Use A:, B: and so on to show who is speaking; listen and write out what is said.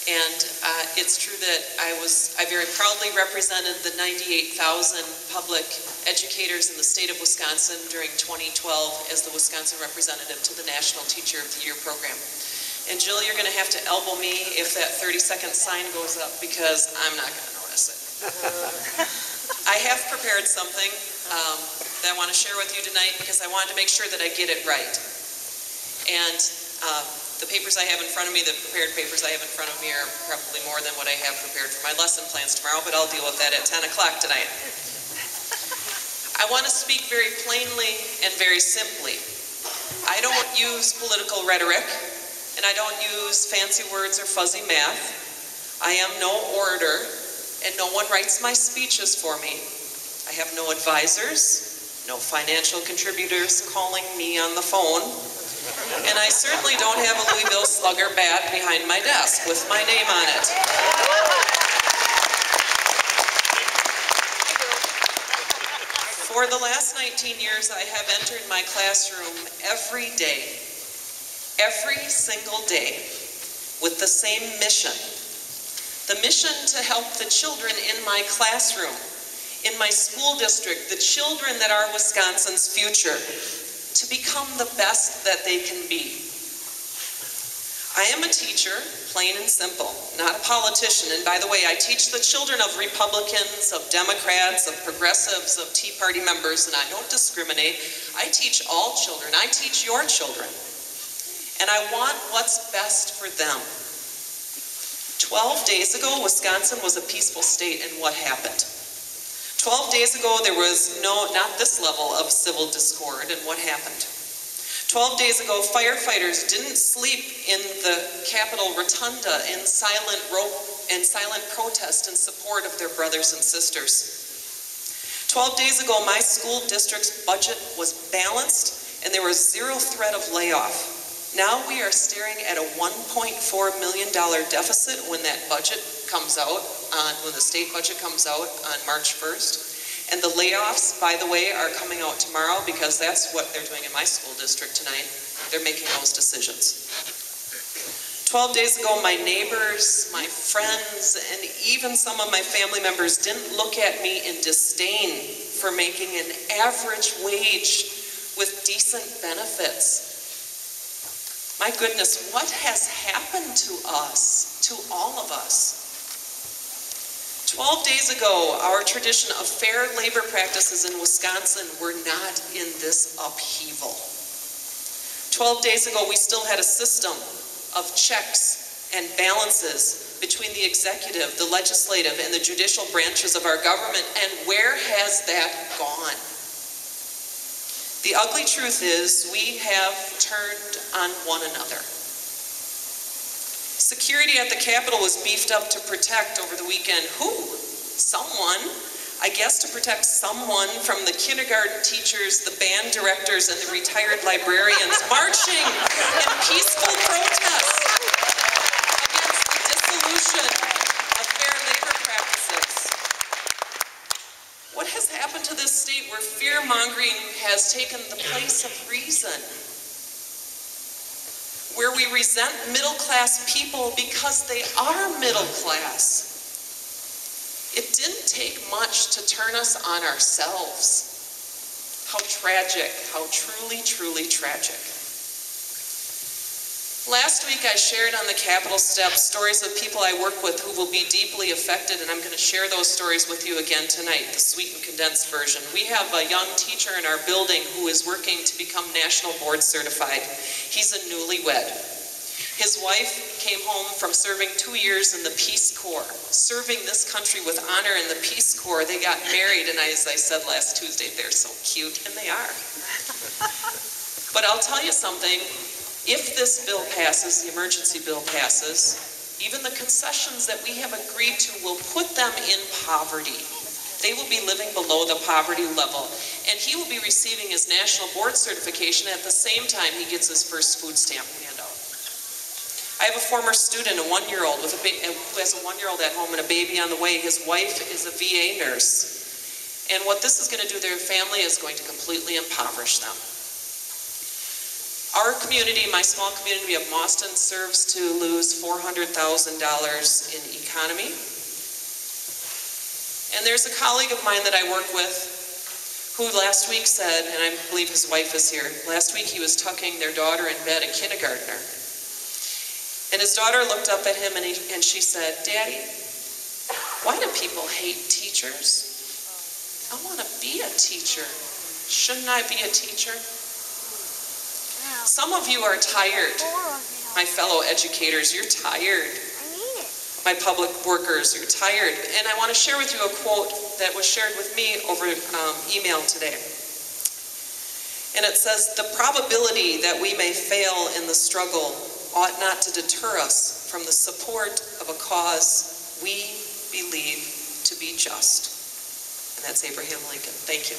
A: And it's true that I very proudly represented the 98,000 public educators in the state of Wisconsin during 2012 as the Wisconsin representative to the National Teacher of the Year program. And Jill, you're going to have to elbow me if that 30-second sign goes up, because I'm not going to notice it. I have prepared something that I want to share with you tonight, because I wanted to make sure that I get it right. And the papers I have in front of me, the prepared papers I have in front of me, are probably more than what I have prepared for my lesson plans tomorrow, but I'll deal with that at 10 o'clock tonight. I want to speak very plainly and very simply. I don't use political rhetoric, and I don't use fancy words or fuzzy math. I am no orator, and no one writes my speeches for me. I have no advisors, no financial contributors calling me on the phone, and I certainly don't have a Louisville Slugger bat behind my desk with my name on it. For the last 19 years, I have entered my classroom every day, every single day, with the same mission. The mission to help the children in my classroom, in my school district, the children that are Wisconsin's future, to become the best that they can be. I am a teacher, plain and simple, not a politician. And by the way, I teach the children of Republicans, of Democrats, of progressives, of Tea Party members, and I don't discriminate. I teach all children. I teach your children. And I want what's best for them. 12 days ago, Wisconsin was a peaceful state, and what happened? 12 days ago, there was not this level of civil discord, and what happened? 12 days ago, firefighters didn't sleep in the Capitol Rotunda in silent protest in support of their brothers and sisters. 12 days ago, my school district's budget was balanced, and there was zero threat of layoff. Now we are staring at a $1.4 million deficit when that budget comes out, when the state budget comes out on March 1st. And the layoffs, by the way, are coming out tomorrow, because that's what they're doing in my school district tonight. They're making those decisions. 12 days ago, my neighbors, my friends, and even some of my family members didn't look at me in disdain for making an average wage with decent benefits. My goodness, what has happened to us, to all of us? 12 days ago, our tradition of fair labor practices in Wisconsin were not in this upheaval. 12 days ago, we still had a system of checks and balances between the executive, the legislative, and the judicial branches of our government, and where has that gone? The ugly truth is, we have turned on one another. Security at the Capitol was beefed up to protect over the weekend who? Someone. I guess to protect someone from the kindergarten teachers, the band directors, and the retired librarians marching in peaceful protest against the dissolution of fair labor practices. What has happened to this state where fear-mongering has taken the place of reason? Where we resent middle-class people because they are middle class. It didn't take much to turn us on ourselves. How tragic, how truly, truly tragic. Last week I shared on the Capitol steps stories of people I work with who will be deeply affected, and I'm going to share those stories with you again tonight, the sweetened condensed version. We have a young teacher in our building who is working to become national board certified. He's a newlywed. His wife came home from serving 2 years in the Peace Corps, serving this country with honor in the Peace Corps. They got married, and as I said last Tuesday, they're so cute, and they are. But I'll tell you something. If this bill passes, the emergency bill passes, even the concessions that we have agreed to will put them in poverty. They will be living below the poverty level. And he will be receiving his national board certification at the same time he gets his first food stamp handout. I have a former student, a 1-year-old, who has a 1-year-old at home and a baby on the way. His wife is a VA nurse. And what this is going to do to their family is going to completely impoverish them. Our community, my small community of Mauston, serves to lose $400,000 in economy. And there's a colleague of mine that I work with who last week said, and I believe his wife is here, last week he was tucking their daughter in bed, a kindergartner. And his daughter looked up at him and she said, "Daddy, why do people hate teachers? I want to be a teacher. Shouldn't I be a teacher?" Some of you are tired. My fellow educators, you're tired. My public workers, you're tired. And I want to share with you a quote that was shared with me over email today. And it says, "The probability that we may fail in the struggle ought not to deter us from the support of a cause we believe to be just." And that's Abraham Lincoln. Thank you.